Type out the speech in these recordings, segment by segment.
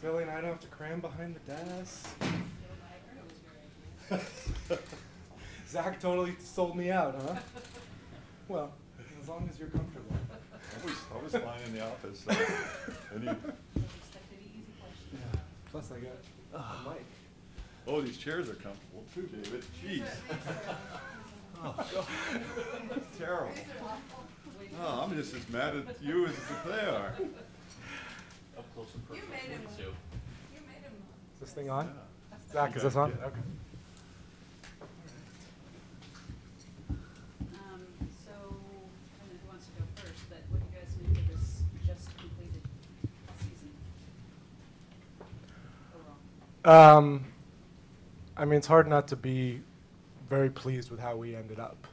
Billy and I don't have to cram behind the desk. Zach totally sold me out, huh? Well, as long as you're comfortable. I was fine in the office. So Yeah. Plus I got a mic. Oh, these chairs are comfortable too, David. Jeez. Oh, God. That's terrible. Oh, I'm just as mad at you as they are. Up close and personal. You made him. Too. You made him. Is this thing on? Yeah. Zach, is this on? Yeah. Okay. So, I don't know who wants to go first, but what do you guys make of this just completed season overall? I mean, it's hard not to be very pleased with how we ended up.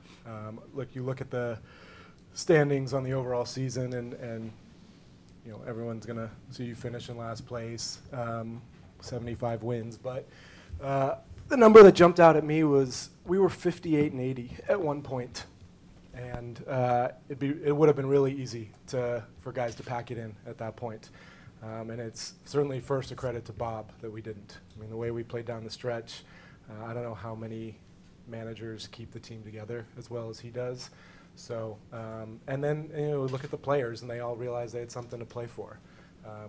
You look at the standings on the overall season, and you know everyone's gonna see you finish in last place, 75 wins. But the number that jumped out at me was we were 58-80 at one point, and it would have been really easy for guys to pack it in at that point. And it's certainly first a credit to Bob that we didn't. I mean, the way we played down the stretch, I don't know how many managers keep the team together as well as he does. So, and then look at the players, and they all realized they had something to play for.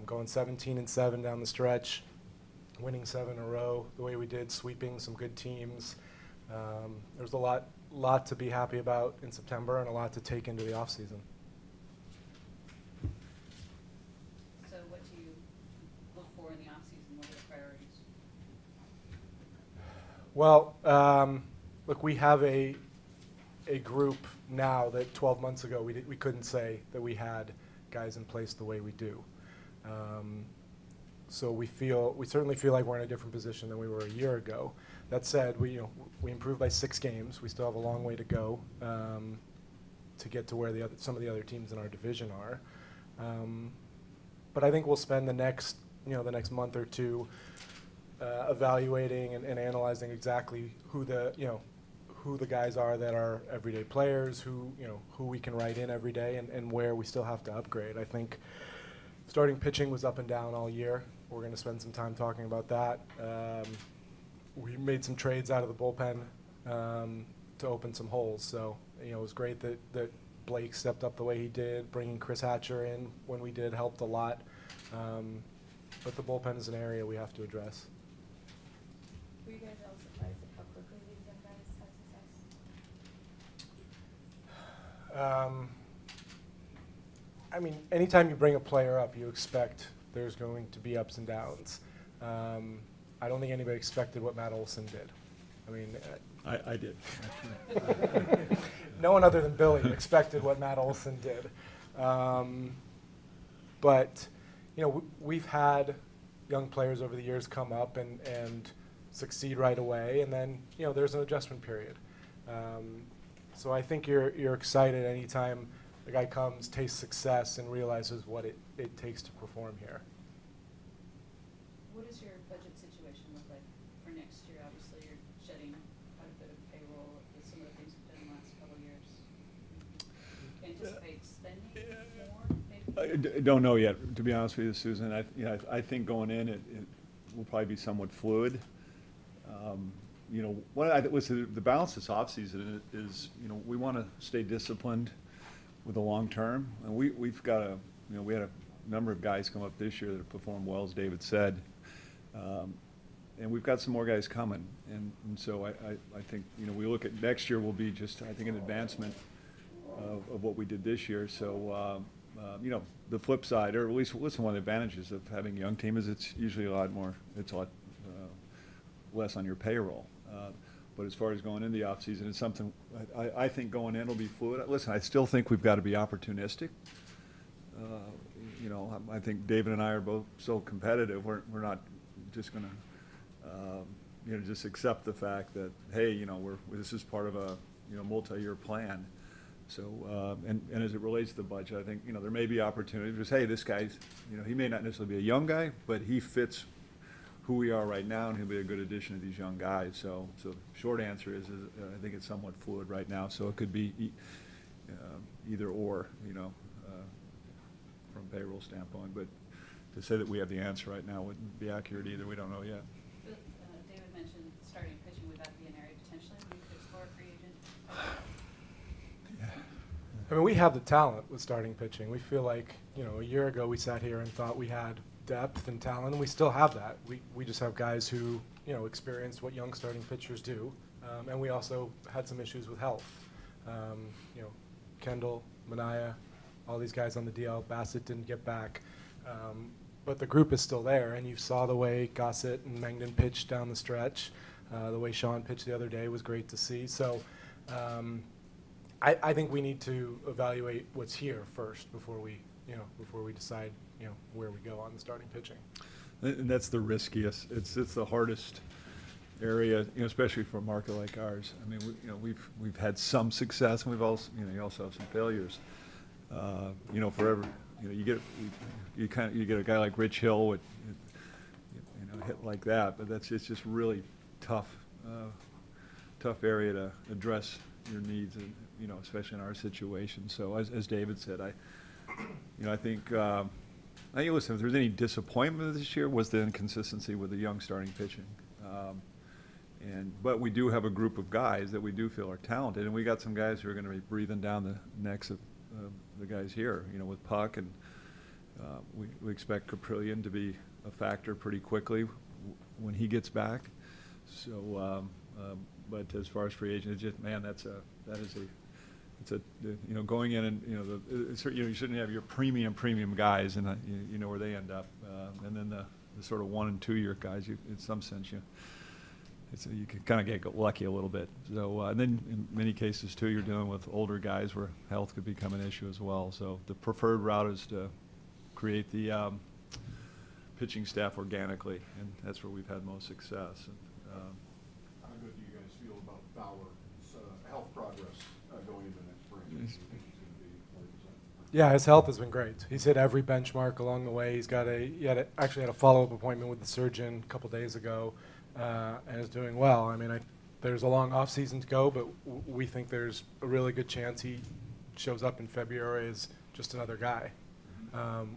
Going 17-7 down the stretch, winning 7 in a row the way we did, sweeping some good teams. There's a lot to be happy about in September, and a lot to take into the off season. So what do you look for in the off-season? What are the priorities? Well, look, we have a group now that 12 months ago we couldn't say that we had guys in place the way we do. So we certainly feel like we're in a different position than we were a year ago. That said, we improved by 6 games. We still have a long way to go to get to where some of the other teams in our division are. But I think we'll spend the next month or two evaluating and analyzing exactly who the guys are that are everyday players, who we can write in every day, and where we still have to upgrade. I think starting pitching was up and down all year. We're going to spend some time talking about that. We made some trades out of the bullpen to open some holes. So it was great that Blake stepped up the way he did. Bringing Chris Hatcher in when we did helped a lot. But the bullpen is an area we have to address. Were you guys all surprised at how quickly these young guys had success? I mean, anytime you bring a player up, you expect there's going to be ups and downs. I don't think anybody expected what Matt Olson did. I mean, I did. no one other than Billy expected what Matt Olson did. But we've had young players over the years come up and succeed right away, and then there's an adjustment period. So I think you're excited anytime a guy comes, tastes success, and realizes what it takes to perform here. What does your budget situation look like for next year? Obviously, you're shedding quite a bit of payroll with some of the things you've done in the last couple of years. Anticipate spending more, maybe? I don't know yet, to be honest with you, Susan. I think going in, it will probably be somewhat fluid. What was the balance this offseason is, we want to stay disciplined with the long term, and we've got we had a number of guys come up this year that have performed well, as David said, and we've got some more guys coming, and so I think we look at next year will be just, I think, an advancement of what we did this year. So the flip side, or at least one of the advantages of having a young team is it's usually a lot less on your payroll. But as far as going into the offseason, it's something I think going in will be fluid. Listen, I still think we've got to be opportunistic. I think David and I are both so competitive. We're not just going to just accept the fact that, hey, this is part of a multi-year plan. So and as it relates to the budget, I think there may be opportunities. Because, hey, this guy's he may not necessarily be a young guy, but he fits who we are right now, and he'll be a good addition to these young guys. So short answer is I think it's somewhat fluid right now. So it could be either or, from a payroll standpoint. But to say that we have the answer right now wouldn't be accurate either. We don't know yet. But, David mentioned starting pitching. Would that be an area potentially we could explore a free agent? I mean, we have the talent with starting pitching. We feel like, you know, a year ago we sat here and thought we had depth and talent, and we still have that. We just have guys who, you know, experienced what young starting pitchers do, and we also had some issues with health. You know, Kendall, Mania, all these guys on the DL. Bassett didn't get back, but the group is still there, and you saw the way Gossett and Mengden pitched down the stretch. The way Sean pitched the other day was great to see. So I think we need to evaluate what's here first before we decide, you know, where we go on the starting pitching. And that's the riskiest. It's the hardest area, you know, especially for a market like ours. I mean, we've had some success, and we've also, you know, you also have some failures. You know, forever, you know, you get a guy like Rich Hill with, you know, hit like that, but it's just really tough area to address your needs, and, you know, especially in our situation. So as David said, I think listen, if there's any disappointment this year, was the inconsistency with the young starting pitching. But we do have a group of guys that we do feel are talented, and we got some guys who are going to be breathing down the necks of the guys here, you know, with Puck, and we expect Caprillion to be a factor pretty quickly when he gets back. So, but as far as free agent, it's just, man, you know, going in and, you know, you shouldn't have your premium guys, and you know where they end up, and then the sort of 1 and 2 year guys, in some sense, you can kind of get lucky a little bit. So, and then in many cases too, you're dealing with older guys where health could become an issue as well. So the preferred route is to create the pitching staff organically, and that's where we've had most success. And, how good do you guys feel about Fowler's health progress going into next spring? Do you think he's going to be 100%? Yeah, his health has been great. He's hit every benchmark along the way. He actually had a follow-up appointment with the surgeon a couple days ago, and is doing well. I mean, there's a long off season to go, but we think there's a really good chance he shows up in February as just another guy,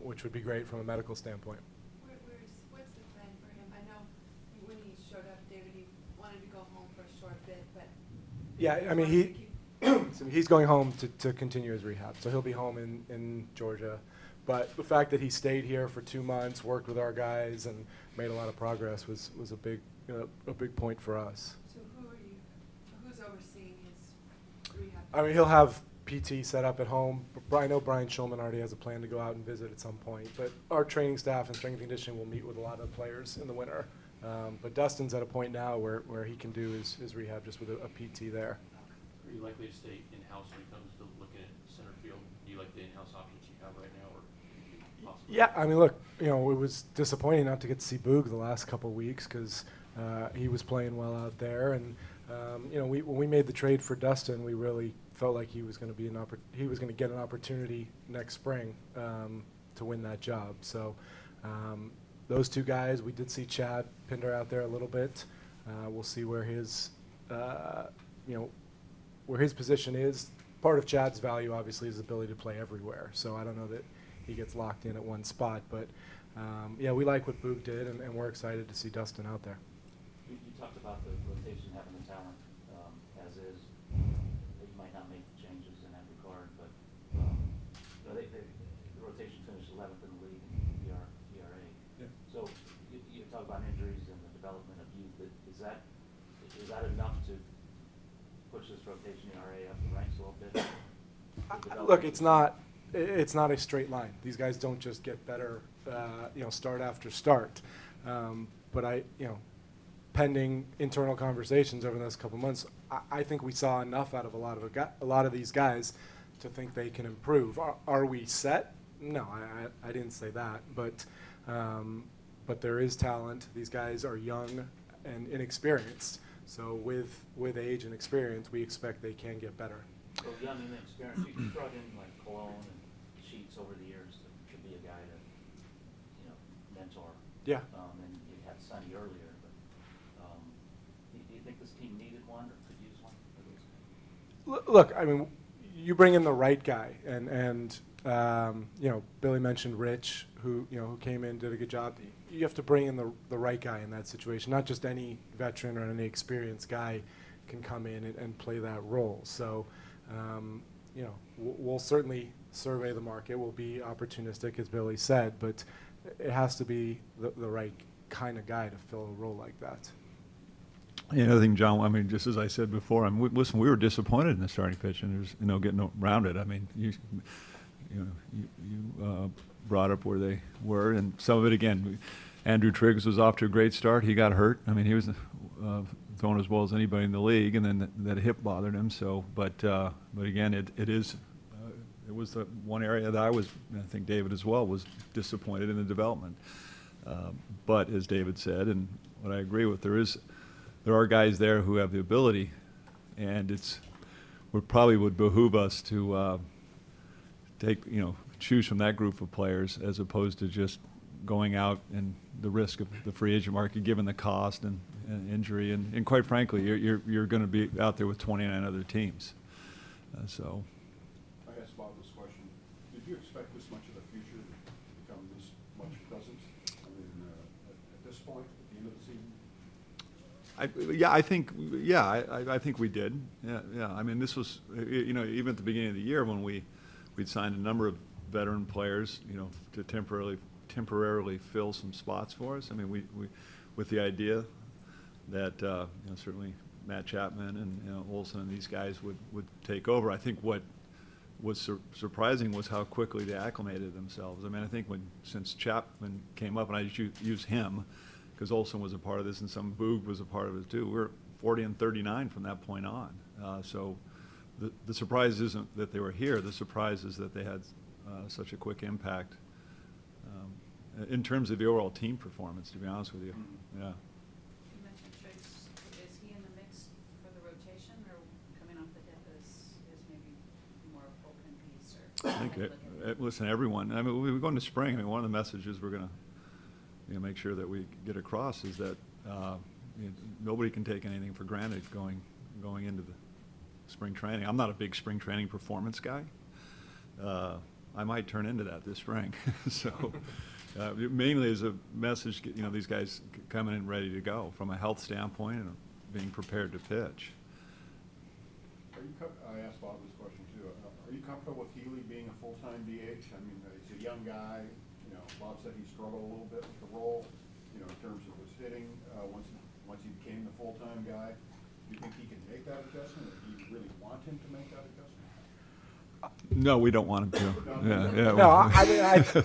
which would be great from a medical standpoint. What's the plan for him? I know when he showed up, David, he wanted to go home for a short bit, but Yeah, I mean, so he's going home to continue his rehab, so he'll be home in Georgia. But the fact that he stayed here for 2 months, worked with our guys, and made a lot of progress was a big point for us. So who's overseeing his rehab? I mean, he'll have PT set up at home. I know Brian Schulman already has a plan to go out and visit at some point. But our training staff and strength and conditioning will meet with a lot of players in the winter. But Dustin's at a point now where he can do his rehab just with a PT there. Are you likely to stay in-house when it comes to looking at center field? Do you like the in-house options you have right now, or possibly? Yeah, I mean, look, you know, it was disappointing not to get to see Boog the last couple of weeks because he was playing well out there. And, you know, when we made the trade for Dustin, we really felt like he was going to get an opportunity next spring to win that job. So those two guys, we did see Chad Pinder out there a little bit. We'll see where his, where his position is. Part of Chad's value, obviously, is his ability to play everywhere. So I don't know that he gets locked in at one spot. But, yeah, we like what Boog did, and we're excited to see Dustin out there. You talked about the rotation having the talent as is. You might not make changes in that regard, but the rotation finished 11th in the league in ERA. Yeah. So you talk about injuries and the development of youth. Is that enough to push this rotation ERA up the ranks a little bit? Look, it's not a straight line. These guys don't just get better, start after start. But pending internal conversations over the next couple of months, I think we saw enough out of a lot of these guys to think they can improve. Are we set? No, I didn't say that. But there is talent. These guys are young and inexperienced. So with age and experience, we expect they can get better. So young and inexperienced, you brought in like Cologne and Sheets over the years to be a guy to, mentor. Yeah. And you had Sonny earlier, but do you think this team needed one or could use one? Look, I mean, you bring in the right guy, and You know, Billy mentioned Rich, who came in, did a good job. You have to bring in the right guy in that situation. Not just any veteran or any experienced guy can come in and play that role. So, you know, we'll certainly survey the market. We'll be opportunistic, as Billy said, but it has to be the right kind of guy to fill a role like that. The other thing, John, I mean, just as I said before, I mean, listen, we were disappointed in the starting pitch, and there's, getting around it. I mean, you brought up where they were, and some of it, again, Andrew Triggs was off to a great start. He got hurt. I mean, he was throwing as well as anybody in the league, and then that hip bothered him. So, but again, it was the one area that I think David as well, was disappointed in the development. But as David said, and what I agree with, there are guys there who have the ability, and probably would behoove us to choose from that group of players as opposed to just going out and the risk of the free agent market, given the cost and injury, and quite frankly, you're going to be out there with 29 other teams. So. I asked Bob this question. Did you expect this much of the future to become this much present? I mean, at this point, at the end of the season. I think we did. Yeah. I mean, this was, even at the beginning of the year when we'd signed a number of veteran players, to temporarily fill some spots for us. I mean, we with the idea that certainly Matt Chapman and Olson and these guys would take over. I think what was surprising was how quickly they acclimated themselves. I mean, I think since Chapman came up, and I just use him because Olson was a part of this, and some Boog was a part of it too. We're 40 and 39 from that point on. So the surprise isn't that they were here. The surprise is that they had such a quick impact in terms of the overall team performance, to be honest with you. Yeah. You mentioned Triggs. Is he in the mix for the rotation, or coming off the dip is maybe more a Oakland piece? Or I think listen, everyone. I mean, we're going to spring. I mean, one of the messages we're going to make sure that we get across is that nobody can take anything for granted going into the spring training. I'm not a big spring training performance guy. I might turn into that this spring. So mainly as a message, these guys coming in ready to go from a health standpoint and being prepared to pitch. I asked Bob this question too. Are you comfortable with Healy being a full-time DH? I mean, he's a young guy. Bob said he struggled a little bit with the role, in terms of his hitting. Once he became the full-time guy, do you think he can make that adjustment, or do you really want him to make that adjustment? No, we don't want him to. Yeah. No,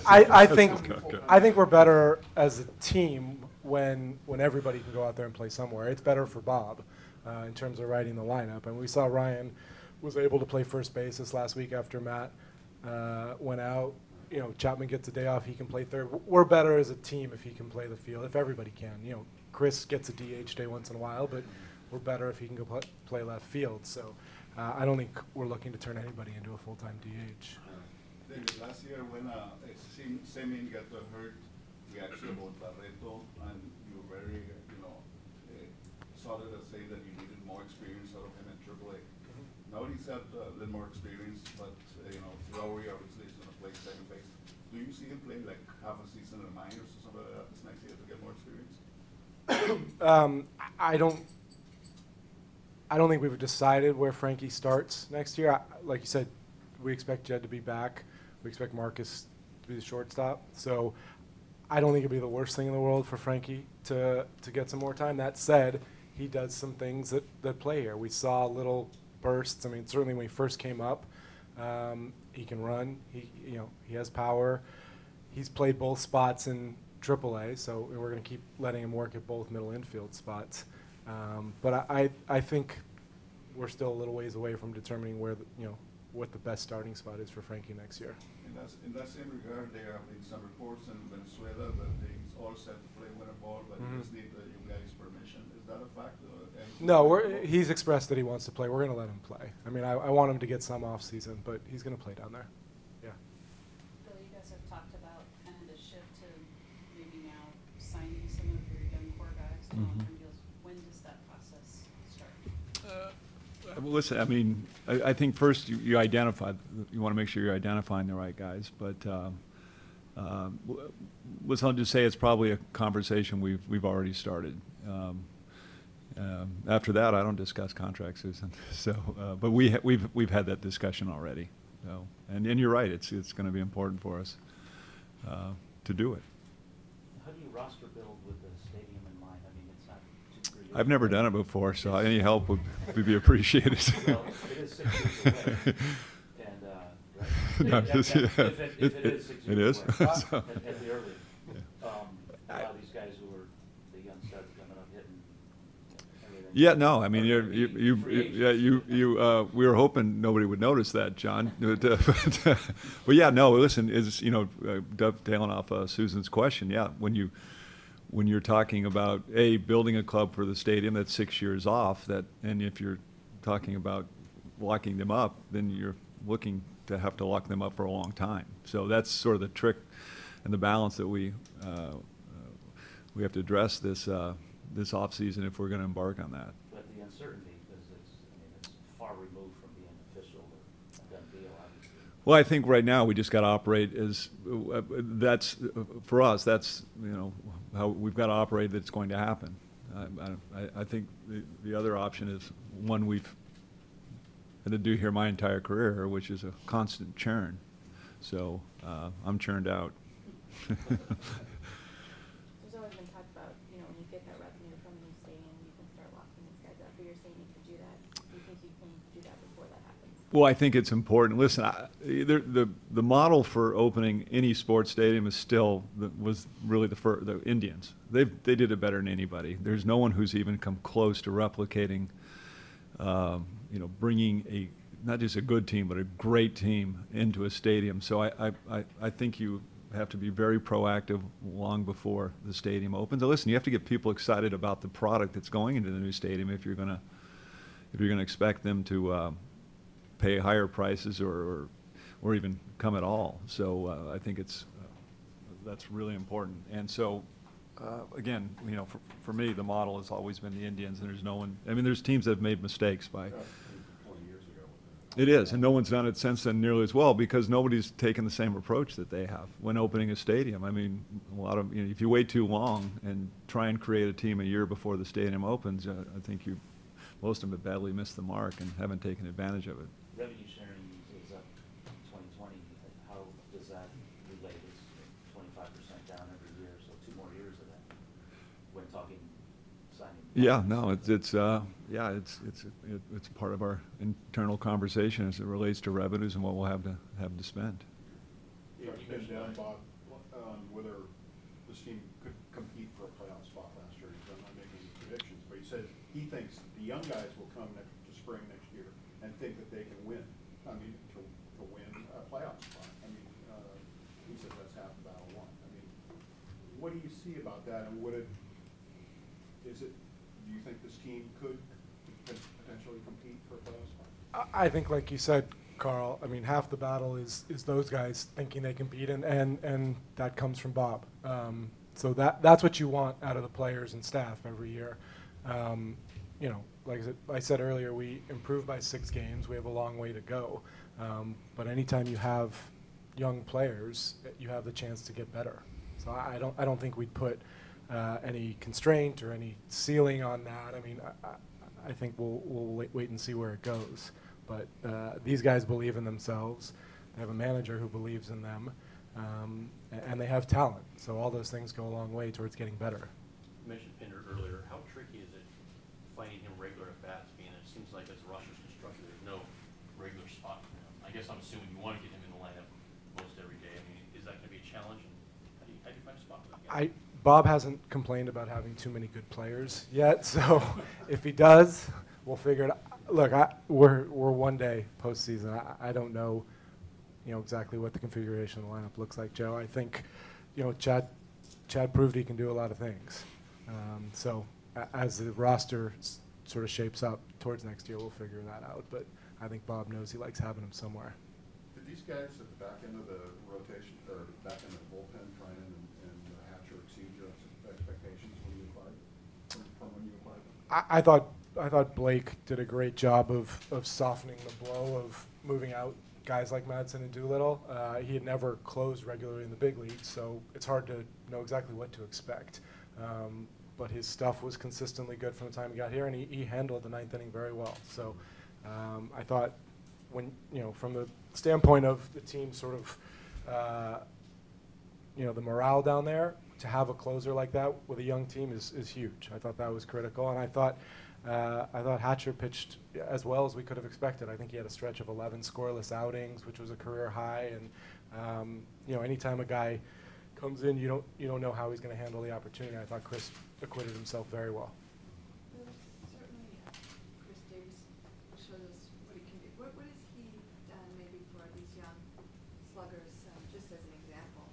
I think we're better as a team when everybody can go out there and play somewhere. It's better for Bob in terms of writing the lineup. And we saw Ryan was able to play first base this last week after Matt went out. Chapman gets a day off, he can play third. We're better as a team if he can play the field, if everybody can. Chris gets a DH day once in a while, but we're better if he can go play left field. So I don't think we're looking to turn anybody into a full-time DH. David, last year when Semin got hurt, we actually about Barreto, and you were very, solid to say that you needed more experience out of him in AAA. Now he's got a little more experience, but Lowry obviously is going to play second base. Do you see him playing like half a season in the minors or something like that this next year to get more experience? I don't think we've decided where Frankie starts next year. Like you said, we expect Jed to be back. We expect Marcus to be the shortstop. So I don't think it'd be the worst thing in the world for Frankie to get some more time. That said, he does some things that play here. We saw little bursts. I mean, certainly when he first came up, he can run. He has power. He's played both spots in AAA, so we're going to keep letting him work at both middle infield spots. But I think we're still a little ways away from determining where what the best starting spot is for Frankie next year. In that same regard, there have been some reports in Venezuela that he's all set to play winter ball, but he just need you guys' permission. Is that a fact? No, he's expressed that he wants to play. We're going to let him play. I mean, I want him to get some off season, but he's going to play down there. Yeah. Bill, you guys have talked about kind of the shift to maybe now signing some of your young core guys to long-term deals. When does that process start? Listen, I mean, I think first you identify, you want to make sure you're identifying the right guys, but listen, I'll just say it's probably a conversation we've already started. After that, I don't discuss contracts, Susan. So, but we've had that discussion already. So, and you're right, it's going to be important for us to do it. How do you roster build with the stadium in mind? I mean, it's not 2-3 years I've never away. done it before, so any help would be appreciated. Well, it is 6 years away. And, right. No, If it's- it is 6 it years is? away, So- at the earliest. A lot of these guys who are the young studs coming up hitting everything. Yeah, no, I mean, are gonna be free agents. we were hoping nobody would notice that, John. But yeah, no, listen, dovetailing off Susan's question, yeah, when you're talking about, building a club for the stadium that's 6 years off, and if you're talking about locking them up, then you're looking to have to lock them up for a long time. So that's sort of the trick and the balance that we have to address this off season if we're going to embark on that. But the uncertainty, because it's far removed from being official or a done deal, obviously. Well, I think right now we just got to operate as that's for us. That's how we've got to operate. That's going to happen. I think the other option is one we've had to do here my entire career, which is a constant churn. So I'm churned out. There's always been talk about, when you get that revenue from the new stadium, you can start locking these guys up. But you're saying you could do that. Do you think you can do that before that happens? Well, I think it's important. Listen, the model for opening any sports stadium was really the Indians. They did it better than anybody. There's no one who's even come close to replicating, bringing not just a good team, but a great team into a stadium. So I think you have to be very proactive long before the stadium opens. And listen, you have to get people excited about the product that's going into the new stadium if you're gonna expect them to pay higher prices or even come at all. So I think that's really important. And so again, for me, the model has always been the Indians, and there's no one. I mean, there's teams that have made mistakes by. 20 years ago. It is, and no one's done it since then nearly as well because nobody's taken the same approach that they have when opening a stadium. I mean, a lot of if you wait too long and try and create a team a year before the stadium opens, I think most of them have badly missed the mark and haven't taken advantage of it. Revenue sharing is up 2020. How does that relate? It's 25% down every year, so 2 more years of that. When talking signing. Yeah, no, it's part of our internal conversation as it relates to revenues and what we'll have to spend. You pinned down, Bob, on whether this team could compete for a playoff spot last year. I'm not making any predictions, but he said he thinks the young guys will come to spring next year and think that they can win. I mean, to win a playoff spot. I mean, he said that's half the battle won. I mean, what do you see about that, and do you think this team could potentially compete for a playoff spot? I think, like you said, Carl, I mean, half the battle is those guys thinking they compete, and that comes from Bob. So that's what you want out of the players and staff every year. Like I said earlier, we improved by 6 games. We have a long way to go. But anytime you have young players, you have the chance to get better. So I don't think we'd put any constraint or any ceiling on that. I mean, I think we'll wait and see where it goes. But these guys believe in themselves. They have a manager who believes in them, and they have talent. So all those things go a long way towards getting better. You mentioned Pinder earlier. How tricky is it finding him regular at bats? Being it seems like as the roster's constructed, there's no regular spot for him. I guess I'm assuming you want to get him in the lineup most every day. I mean, is that going to be a challenge? And how do you find a spot for that guy? Bob hasn't complained about having too many good players yet, so if he does, we'll figure it out. Look, we're one day postseason. I don't know, exactly what the configuration of the lineup looks like, Joe. I think, Chad proved he can do a lot of things. So as the roster sort of shapes up towards next year, we'll figure that out. But I think Bob knows he likes having him somewhere. Did these guys at the back end of the rotation, or back end of the bullpen, try and hatch or exceed your expectations when you applied, from when you applied them? I thought I thought Blake did a great job of softening the blow of moving out guys like Madsen and Doolittle. He had never closed regularly in the big leagues, so it's hard to know exactly what to expect. But his stuff was consistently good from the time he got here, and he handled the ninth inning very well. So I thought, when from the standpoint of the team, sort of, the morale down there, to have a closer like that with a young team is huge. I thought that was critical, and I thought Hatcher pitched as well as we could have expected. I think he had a stretch of 11 scoreless outings, which was a career high. And anytime a guy comes in, you don't know how he's going to handle the opportunity. I thought Chris acquitted himself very well. Well, certainly, Chris Davis showed us what he can do. What has he done maybe for these young sluggers, just as an example,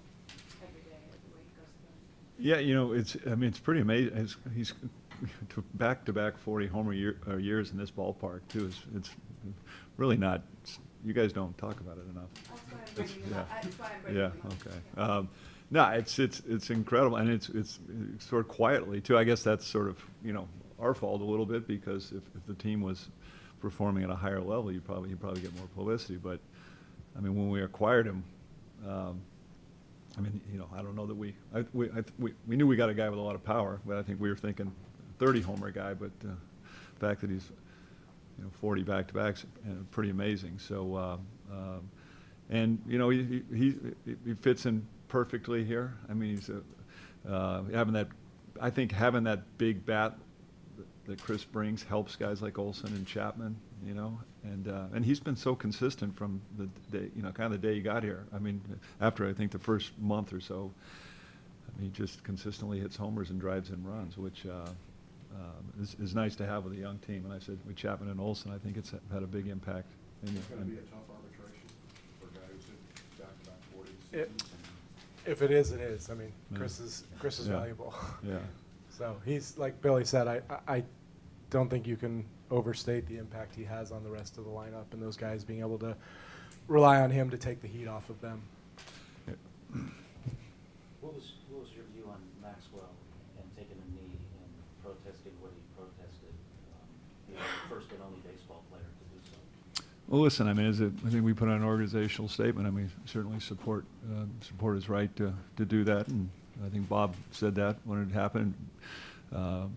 every day, the way he goes through? Yeah, it's pretty amazing. He's back-to-back 40 homer years in this ballpark too. It's really not. You guys don't talk about it enough. That's why I'm bringing him up. That's why I'm bringing Yeah. him up. Okay. No, it's incredible, and it's sort of quietly too. I guess that's sort of our fault a little bit, because if the team was performing at a higher level, you'd probably get more publicity. But I mean, when we acquired him, I don't know that we knew we got a guy with a lot of power, but I think we were thinking 30 homer guy. But the fact that he's 40 back-to-backs, pretty amazing. So he fits in perfectly here. I mean, he's having that big bat that Chris brings helps guys like Olson and Chapman, and he's been so consistent from the day, kind of the day he got here. I mean, after I think the first month or so, he just consistently hits homers and drives in runs, which is nice to have with a young team. And I said with Chapman and Olson, I think it's had a big impact. It's going to be a tough arbitration for a guy who's hit back-to-back 40 seasons. If it is, it is. I mean, Yeah. Chris is Yeah. valuable. Yeah. So he's, like Billy said, I don't think you can overstate the impact he has on the rest of the lineup, and those guys being able to rely on him to take the heat off of them. What was your view on Maxwell and taking a knee and protesting what he protested? He was the first and only baseball player to do so. Well, listen, I mean, I think we put out an organizational statement. I mean, certainly support his right to do that, and I think Bob said that when it happened.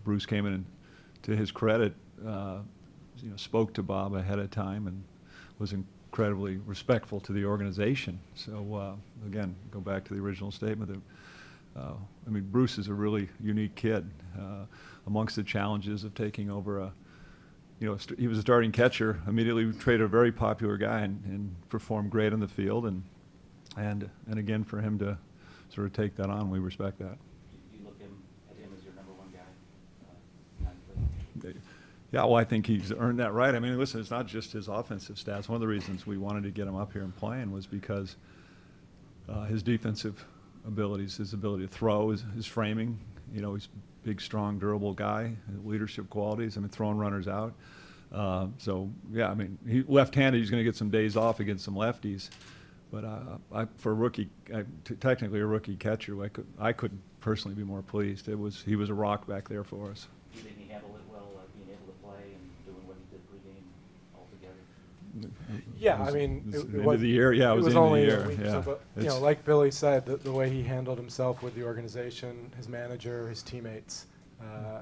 Bruce came in, and to his credit, spoke to Bob ahead of time and was incredibly respectful to the organization. So again, go back to the original statement that Bruce is a really unique kid. Amongst the challenges of taking over he was a starting catcher. Immediately traded a very popular guy and performed great on the field, and again, for him to sort of take that on, we respect that. Do you look at him as your number one guy? Yeah, well, I think he's earned that right. I mean, listen, it's not just his offensive stats. One of the reasons we wanted to get him up here and playing was because his defensive abilities, his ability to throw, his framing. He's a big, strong, durable guy, leadership qualities. I mean, throwing runners out. So, yeah, I mean, left-handed, he's going to get some days off against some lefties. But for a rookie, technically a rookie catcher, I couldn't personally be more pleased. He was a rock back there for us. Do you think he handled it well, being able to play and doing what he did pregame altogether? Yeah, I mean, it it was was end of the year. Yeah, it was it was the end of only the a year. week, Yeah. so, but like Billy said, the way he handled himself with the organization, his manager, his teammates, I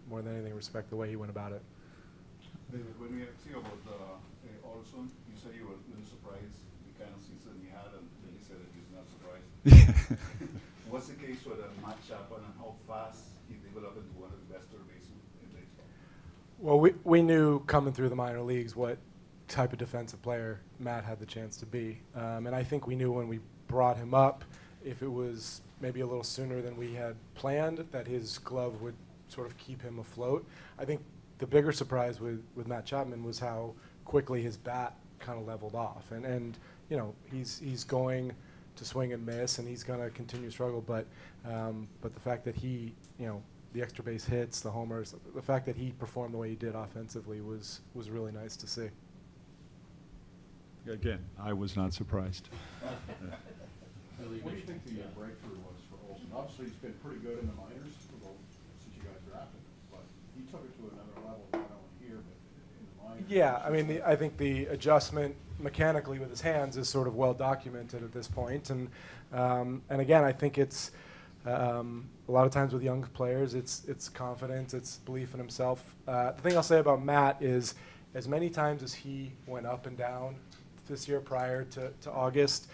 more than anything respect the way he went about it. David, when we asked you about Olson, you said you were a little surprised the kind of season he had, and then you said that he's not surprised. What's the case with Matt Chapman and how fast he developed into one of the best third basemen in baseball? Well, we knew coming through the minor leagues what type of defensive player Matt had the chance to be. And I think we knew when we brought him up, if it was maybe a little sooner than we had planned, that his glove would sort of keep him afloat. I think the bigger surprise with Matt Chapman was how quickly his bat kind of leveled off. And he's going to swing and miss, and he's going to continue to struggle. But the fact that he, the extra base hits, the homers, the fact that he performed the way he did offensively was really nice to see. Again, I was not surprised. What do you think the breakthrough was for Olson? Obviously, he's been pretty good in the minors since you guys drafted him, but he took it to another level, not only here, but in the minors. Yeah, I mean, I think the adjustment mechanically with his hands is sort of well documented at this point, and again, I think it's a lot of times with young players, it's confidence, it's belief in himself. The thing I'll say about Matt is, as many times as he went up and down this year prior to August,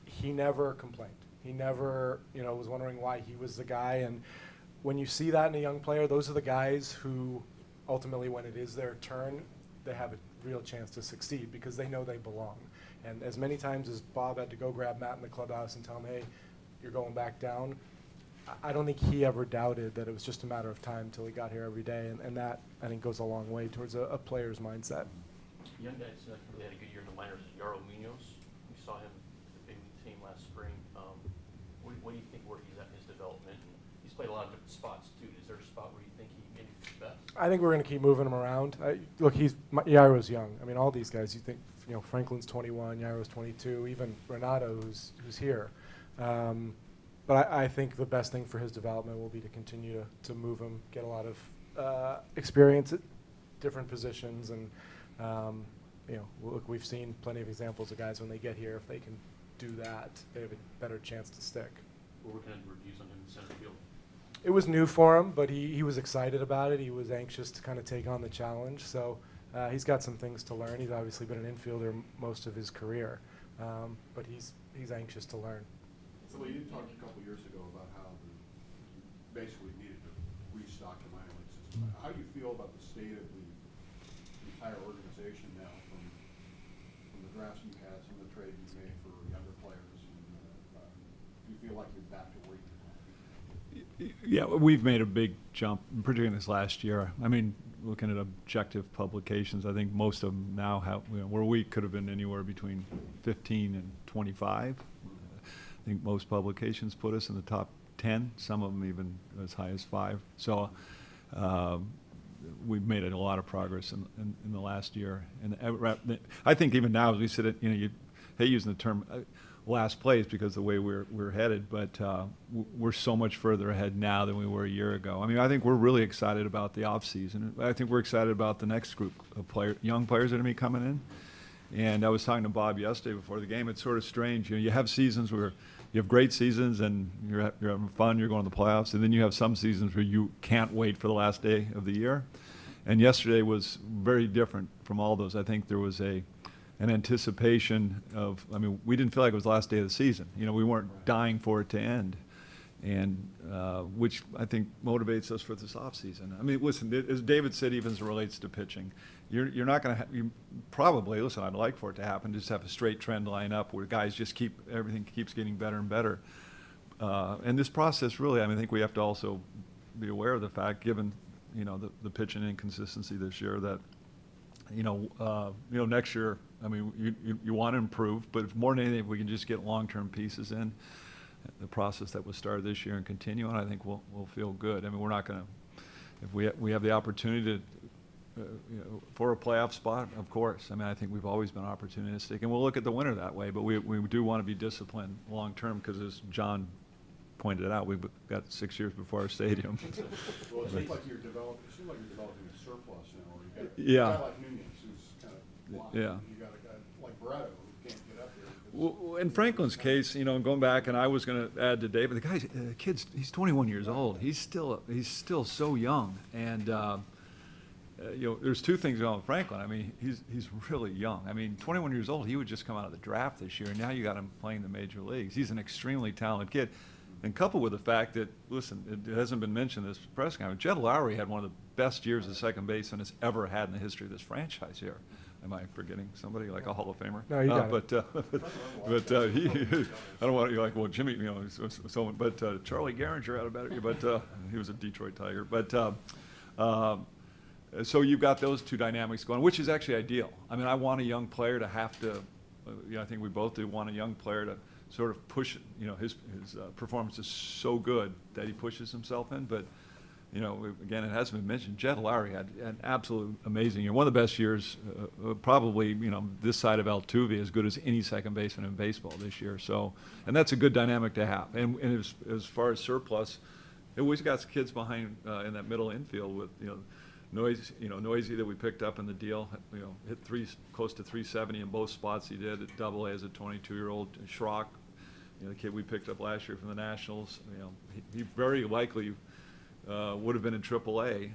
he never complained. He never, was wondering why he was the guy. And when you see that in a young player, those are the guys who ultimately, when it is their turn, they have a real chance to succeed because they know they belong. And as many times as Bob had to go grab Matt in the clubhouse and tell him, hey, you're going back down, I don't think he ever doubted that it was just a matter of time till he got here every day. And that, I think, goes a long way towards a player's mindset. Young guys really had a good year in the minors. Yaro Munoz, we saw him with the big league team last spring. What do you think where he's at in his development? And he's played a lot of different spots too. Is there a spot where you think he maybe fits best? I think we're going to keep moving him around. Look, Yairo's young. I mean, all these guys, you think, Franklin's 21, Yairo's 22, even Renato, who's here. But I think the best thing for his development will be to continue to move him, get a lot of experience at different positions, and look, we've seen plenty of examples of guys when they get here, if they can do that, they have a better chance to stick. We're working on reviews on him in center field. It was new for him, but he was excited about it. He was anxious to kind of take on the challenge. So he's got some things to learn. He's obviously been an infielder most of his career, but he's anxious to learn. So you talked a couple years ago about how you basically needed to restock the minor league system. How do you feel about the state of the entire organization now from the drafts you've had, some of the trades you've made for younger players? And, do you feel like you're back to where you want to be? Yeah, we've made a big jump, particularly in this last year. I mean, looking at objective publications, I think most of them now have, where we could have been anywhere between 15 and 25. I think most publications put us in the top 10, some of them even as high as 5. So we've made a lot of progress in the last year. And I think even now, as we sit at, you hate using the term last place because the way we're headed, but we're so much further ahead now than we were a year ago. I mean, I think we're really excited about the off season. I think we're excited about the next group of young players that are going to be coming in. And I was talking to Bob yesterday before the game. It's sort of strange. You have seasons where you have great seasons and you're having fun, you're going to the playoffs, and then you have some seasons where you can't wait for the last day of the year. And yesterday was very different from all those. I think there was an anticipation of, I mean, we didn't feel like it was the last day of the season. We weren't dying for it to end, and which I think motivates us for this offseason. I mean, listen, as David said, even as it relates to pitching, you're not going to probably, listen, I'd like for it to happen, just have a straight trend line up where guys just everything keeps getting better and better. And this process really, I mean, I think we have to also be aware of the fact, given, the pitching inconsistency this year, that, next year, I mean, you want to improve, but if more than anything, if we can just get long-term pieces in, the process that was started this year and continue on, I think we'll feel good. I mean, we're not going to, if we have the opportunity to, for a playoff spot, of course. I mean, I think we've always been opportunistic, and we'll look at the winner that way. But we do want to be disciplined long term because, as John pointed out, we've got 6 years before our stadium. Well, it seems like you're developing a surplus now. Or you got Yeah. a guy like Nunez who's kind of blind. Yeah. You got a guy like Brado who can't get up there. Well, in Franklin's case, going back, and I was going to add to David, the guy's he's 21 years old. He's still so young, and there's two things going on with Franklin. I mean, he's really young. I mean, 21 years old, he would just come out of the draft this year, and now you got him playing the major leagues. He's an extremely talented kid. And coupled with the fact that, listen, it hasn't been mentioned this press conference, Jed Lowry had one of the best years as second baseman has ever had in the history of this franchise here. Am I forgetting somebody, like a Hall of Famer? No, you got it. He, I don't want to, like, well, Jimmy, but Charlie Gehringer had a better, but he was a Detroit Tiger. But so you've got those two dynamics going, which is actually ideal. I mean, I want a young player to have to, I think we both do want a young player to sort of push, his performance is so good that he pushes himself in. But, again, it hasn't been mentioned, Jed Lowry had an absolute amazing year. One of the best years, probably, this side of Altuve, as good as any second baseman in baseball this year. So, and that's a good dynamic to have. And as far as surplus, always got kids behind in that middle infield with Noisy that we picked up in the deal. Hit close to 370 in both spots. He did at Double-A as a 22-year-old. Schrock, the kid we picked up last year from the Nationals. He very likely would have been in Triple-A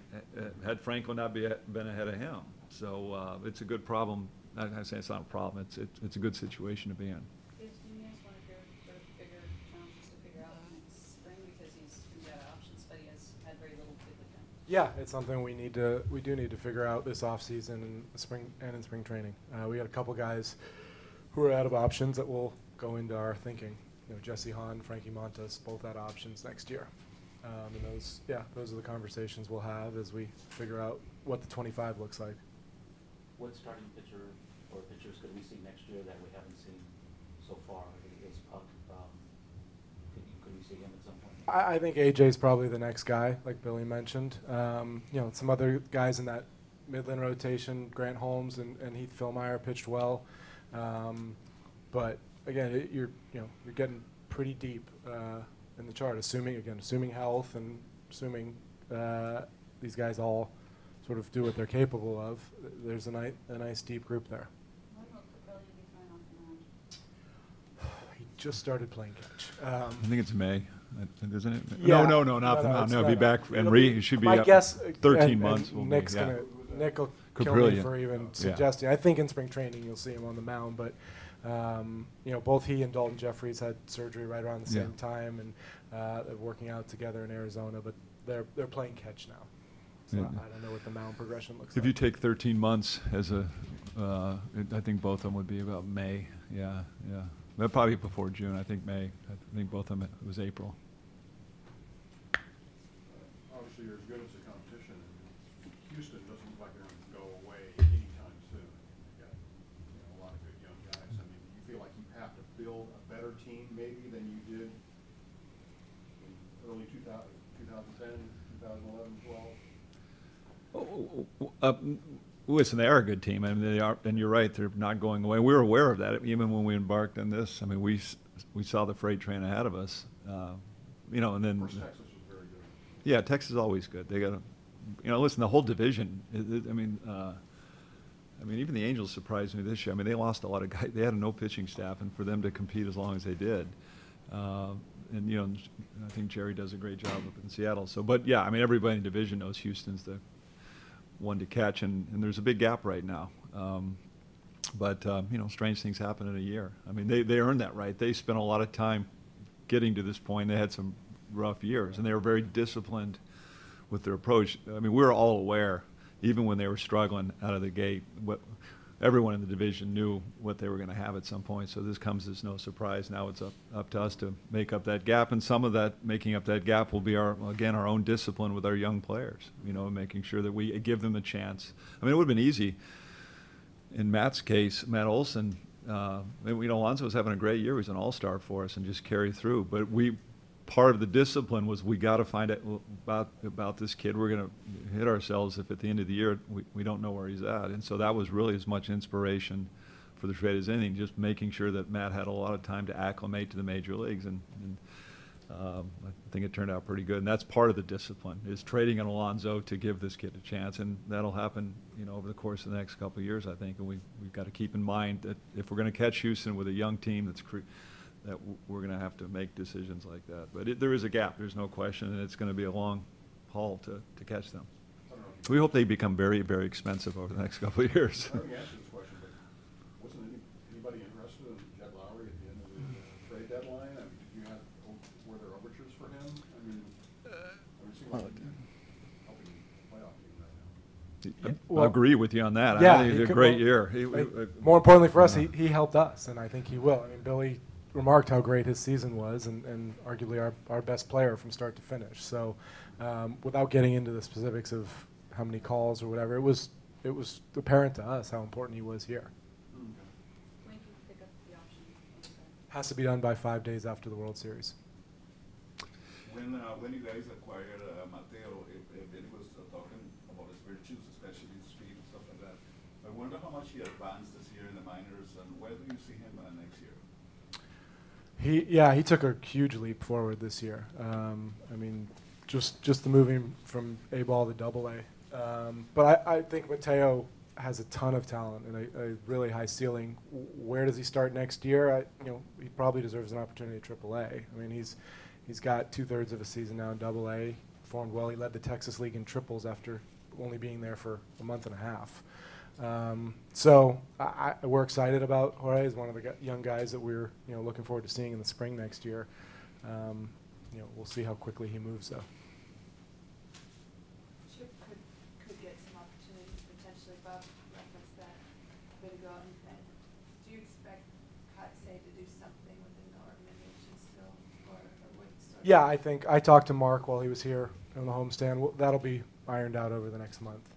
had Franklin not been ahead of him. So it's a good problem. I'm saying it's not a problem. It's a good situation to be in. Do you guys want to hear sort of bigger challenges to figure out next spring, because he's got options, but he has had very little to do with them? Yeah, it's something we do need to figure out this off season and spring and in spring training. We got a couple guys who are out of options that will go into our thinking. Jesse Hahn, Frankie Montas, both had options next year. And those are the conversations we'll have as we figure out what the 25 looks like. What starting pitcher or pitchers could we see next year that we haven't seen so far? Is Puck, could we see him at some point? I think AJ's probably the next guy, like Billy mentioned. Some other guys in that Midland rotation, Grant Holmes and Heath Philmeyer pitched well. But again, you're getting pretty deep in the chart, assuming health and assuming these guys all sort of do what they're capable of. There's a nice deep group there. When will Capelli be thrown off the mound? He just started playing catch. I think it's May, isn't it? Yeah. No, not the mound. He'll be back. And he should be my up guess, 13 months. And Nick will kill me for even suggesting. I think in spring training you'll see him on the mound, but both he and Dalton Jeffries had surgery right around the same time, and they're working out together in Arizona. But they're playing catch now, so I don't know what the mound progression looks like. If you take 13 months as I think both of them would be about May. Yeah. But probably before June. I think May. I think both of them, it was April. Obviously, you're as good as the competition. Houston doesn't look like they're going to go away anytime soon. You've got a lot of good young guys. I mean, do you feel like you have to build a better team maybe than you did in early 2010, 2011, 12? Listen, they are a good team, and they are. And you're right; they're not going away. We were aware of that even when we embarked on this. I mean, we saw the freight train ahead of us, and then. Of course, Texas was very good. Yeah, Texas is always good. They got listen, the whole division. I mean, even the Angels surprised me this year. I mean, they lost a lot of guys. They had no pitching staff, and for them to compete as long as they did, I think Jerry does a great job up in Seattle. So, but yeah, I mean, everybody in the division knows Houston's the one to catch, and there's a big gap right now. But strange things happen in a year. I mean, they earned that right. They spent a lot of time getting to this point. They had some rough years, and they were very disciplined with their approach. I mean, we were all aware, even when they were struggling out of the gate, everyone in the division knew what they were going to have at some point. So this comes as no surprise. Now it's up to us to make up that gap, and some of that making up that gap will be our own discipline with our young players. Making sure that we give them a chance. I mean, it would have been easy in Matt's case. Matt Olson, Alonso was having a great year. He was an all-star for us and just carried through. But part of the discipline was we got to find out about this kid. We're going to hit ourselves if at the end of the year we don't know where he's at. And so that was really as much inspiration for the trade as anything, just making sure that Matt had a lot of time to acclimate to the major leagues. And I think it turned out pretty good. And that's part of the discipline, is trading an Alonso to give this kid a chance. And that'll happen over the course of the next couple of years, I think. And we've got to keep in mind that if we're going to catch Houston with a young team that we're going to have to make decisions like that. But there is a gap, there's no question, and it's going to be a long haul to catch them. We hope they become very, very expensive over the next couple of years. I already answered this question, but wasn't anybody interested in Jed Lowry at the end of the trade deadline? I mean, were there overtures for him? I mean, it seemed like helping the playoff team right now. I agree with you on that. Yeah, I think he did a great year. More importantly for us, he helped us, and I think he will. I mean, Billy remarked how great his season was, and arguably our best player from start to finish. So without getting into the specifics of how many calls or whatever, it was apparent to us how important he was here. When do you pick up the option? Has to be done by 5 days after the World Series. When you guys acquired Mateo, Billy was talking about his virtues, especially his speed and stuff like that. I wonder how much he advanced this year in the minors, and where do you see him next year? He took a huge leap forward this year. I mean, just the moving from A ball to double A. But I think Mateo has a ton of talent and a really high ceiling. Where does he start next year? He probably deserves an opportunity at Triple A. I mean, he's got 2/3 of a season now in Double A. Performed well. He led the Texas League in triples after only being there for a month and a half. So we're excited about Jorge. He's one of the young guys that we're looking forward to seeing in the spring next year. We'll see how quickly he moves though. Chip could get some opportunities potentially. Bob referenced that a bit ago. And do you expect Katsay to do something within the organization still, or what sort of? Yeah, I think I talked to Mark while he was here on the homestand. That'll be ironed out over the next month.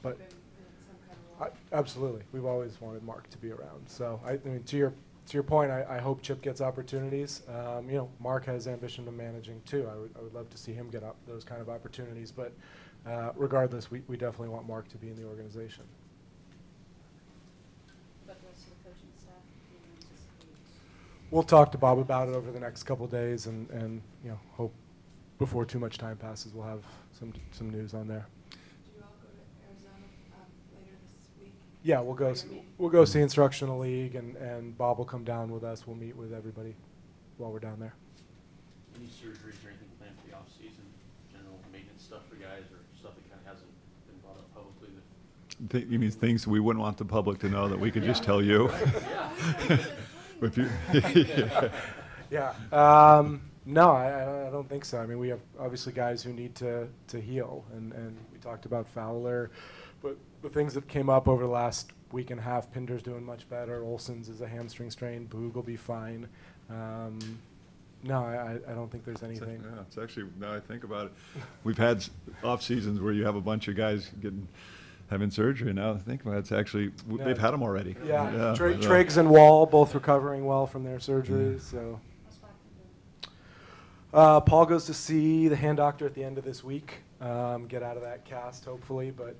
But keep him in some kind of role? absolutely, we've always wanted Mark to be around. So I mean, to your point, I hope Chip gets opportunities. Mark has ambition to managing too. I would love to see him get up those kind of opportunities. But regardless, we definitely want Mark to be in the organization. But the rest of the coaching staff, do you anticipate? We'll talk to Bob about it over the next couple of days, and hope before too much time passes, we'll have some news on there. Do you all go to Arizona later this week? Yeah, we'll go. For your meeting? We'll go see Instructional League, and Bob will come down with us. We'll meet with everybody while we're down there. Any surgeries or anything planned for the off-season, general maintenance stuff for guys, or stuff that kind of hasn't been brought up publicly? You mean things we wouldn't want the public to know that we could just tell you? Yeah. If you Yeah. No, I don't think so. I mean, we have obviously guys who need to heal, and we talked about Fowler, but the things that came up over the last week and a half, Pinder's doing much better. Olson's is a hamstring strain. Boog will be fine. No, I don't think there's anything. Yeah, it's actually, now I think about it, we've had off seasons where you have a bunch of guys having surgery. Now I think about it, it's actually, they've had them already. Yeah, Triggs and Wall both recovering well from their surgeries. So What's Blackman doing? Paul goes to see the hand doctor at the end of this week. Get out of that cast hopefully, but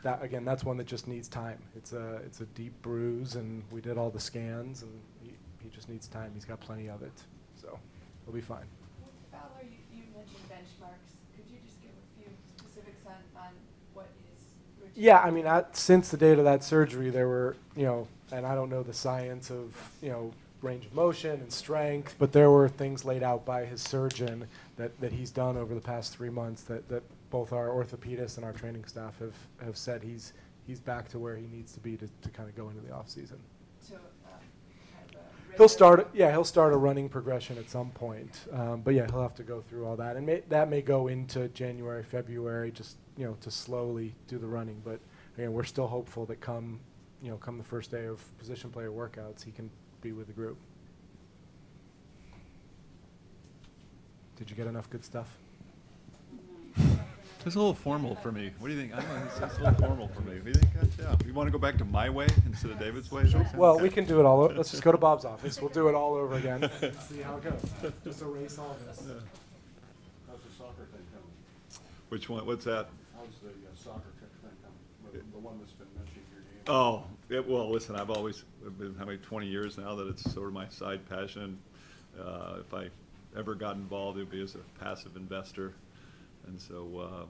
that again, that's one that just needs time. It's a deep bruise, and we did all the scans, and he just needs time. He's got plenty of it, so he'll be fine. With Fowler, you mentioned benchmarks. Could you just give a few specifics on what his routine? Yeah, I mean, since the date of that surgery, there were, and I don't know the science of, range of motion and strength, but there were things laid out by his surgeon that he's done over the past 3 months that both our orthopedists and our training staff have said he's back to where he needs to be to kind of go into the off season. So, kind of a He'll start a running progression at some point, but yeah, he'll have to go through all that, and that may go into January, February, just to slowly do the running. But again, we're still hopeful that come the first day of position player workouts, he can be with the group. Did you get enough good stuff? It's a little formal for me. What do you think? I don't know, it's a little formal for me. What do you think? Yeah. You want to go back to my way instead of David's way? Well, we can do it all over. Let's just go to Bob's office. We'll do it all over again and see how it goes. Just erase all this. How's the soccer thing coming? Which one? What's that? How's the soccer thing coming? The one that's been mentioned in your game? Oh, well, listen, I've been having 20 years now that it's sort of my side passion. If I ever got involved, it would be as a passive investor. And so,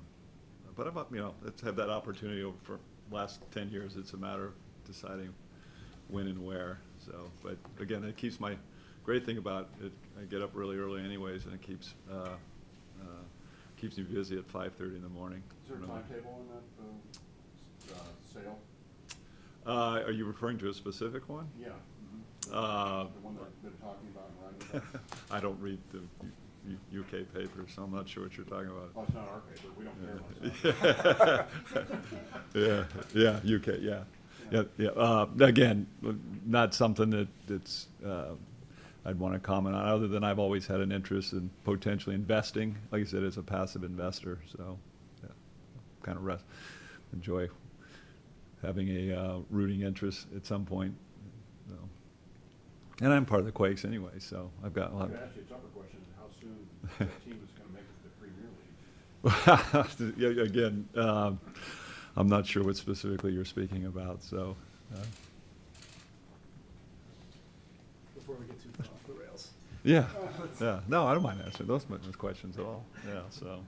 but let's have that opportunity over for the last 10 years. It's a matter of deciding when and where. So, but again, it keeps great thing about it, I get up really early anyways, and it keeps me busy at 5:30 in the morning. Is there a timetable on that sale? Are you referring to a specific one? Yeah. The one that they're talking about and writing about? I don't read the UK papers, so I'm not sure what you're talking about. Well, it's not our paper. We don't care about that. Yeah, UK, yeah. Again, not something that's I'd want to comment on, other than I've always had an interest in potentially investing, like I said, as a passive investor. So, yeah, kind of enjoy having a rooting interest at some point. So. And I'm part of the Quakes anyway, so I've got a lot. I'm going to ask you a tougher question: how soon that team is going to make it to the Premier League? Yeah, again, I'm not sure what specifically you're speaking about. So, Before we get too far off the rails. Yeah, yeah. No, I don't mind answering those questions at all. Yeah, so.